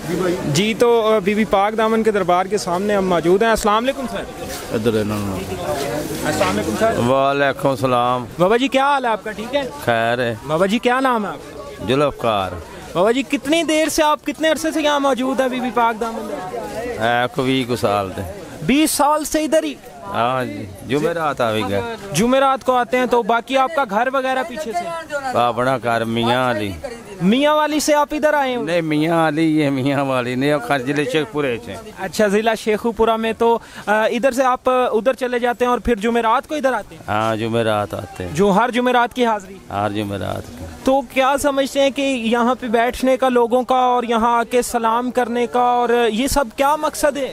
जी तो बीबी पाक दामन के दरबार के सामने हम मौजूद हैं। अस्सलाम वालेकुम सर। अस्सलाम वालेकुम सर। वालेकुम सलाम। बाबा जी क्या हाल है आपका? ठीक है खैर है। बाबा जी क्या नाम है आपका? जुल्फकार। बाबा जी कितनी देर से आप कितने अरसे से यहाँ मौजूद है बीबी पाक दामन? 20 साल दे। 20 साल से इधर ही? हाँ जी, जुमेरात आवेगा। जुमेरात को आते हैं। तो बाकी आपका घर वगैरह पीछे से? अपना घर मियाँ अली। मियाँ वाली से आप इधर आए हो? नहीं, मियाँ अली ये मियाँ वाली नहीं, जिले शेखपुरे से। अच्छा, जिला शेखुपुरा में। तो इधर से आप उधर चले जाते हैं और फिर जुमेरात को इधर आते हैं? हाँ, जुमेरात आते हैं। जो हर जुमेरात की हाजिरी? हर जुमेरात। तो क्या समझते हैं कि यहाँ पे बैठने का लोगों का और यहाँ आके सलाम करने का और ये सब क्या मकसद है?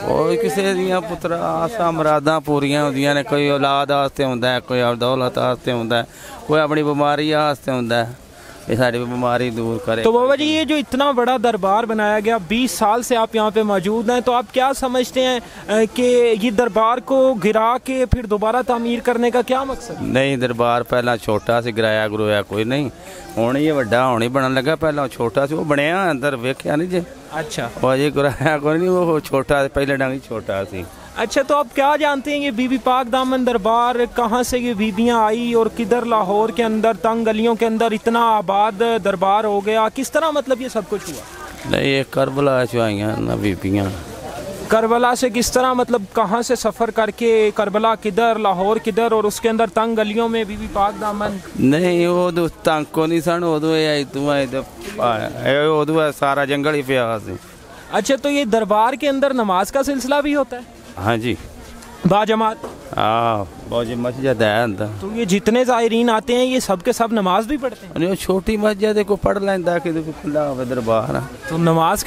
कोई किसी दियां पुत्रा आसा मुरादा पूरियां होंदियां ने। कोई औलाद वास्ते होंदा है, कोई दौलत वास्ते होंदा है, कोई अपनी बीमारी वास्ते होंदा है, ये सारी बीमारी दूर करे। तो बाबा जी ये जो इतना बड़ा दरबार बनाया गया, 20 साल से आप यहाँ पे मौजूद हैं, तो आप क्या समझते हैं कि ये दरबार को गिरा के फिर दोबारा तामीर करने का क्या मकसद? नहीं, दरबार पहला छोटा सी, गिराया गुराया कोई नहीं। हुण ये वड्डा हुण ही बनन लगा, पहला छोटा सी वो बनया अंदर वेख्या नहीं जे। अच्छा, और ये गिराया कोई नहीं, वो छोटा पहले डंग छोटा सी। अच्छा, तो आप क्या जानते हैं ये बीबी पाक दामन दरबार कहाँ से ये बीबियाँ आई और किधर लाहौर के अंदर तंग गलियों के अंदर इतना आबाद दरबार हो गया? किस तरह मतलब ये सब कुछ हुआ? नहीं, ये करबला से आई ना बीबियाँ। करबला से किस तरह मतलब कहाँ से सफ़र करके करबला किधर, लाहौर किधर, और उसके अंदर तंग गलियों में बीबी पाक दामन? नहीं, वो तंग को नहीं सन, उदो सारा जंगल ही पिया सी। अच्छा, तो ये दरबार के अंदर नमाज का सिलसिला भी होता है? हाँ जी, बाजमात। हाँ, बहुत मस्जिद है अंदर। तो ये जितने ज़ायरीन आते हैं ये सब के सब नमाज भी पढ़ते हैं? नहीं, छोटी मस्जिद को पढ़ लेंदा कि खुला दरबार। तो नमाज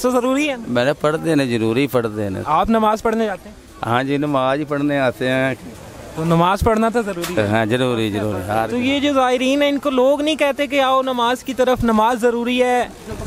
तो ज़रूरी है? मैंने पढ़ते हैं, जरूरी पढ़ते हैं। आप नमाज पढ़ने जाते हैं? हाँ जी, नमाज ही पढ़ने आते हैं। तो नमाज पढ़ना तो ज़रूरी है? हाँ, जरूरी जरूरी। तो ये जो ज़ायरीन है इनको लोग नहीं कहते कि आओ नमाज की तरफ, नमाज ज़रूरी है?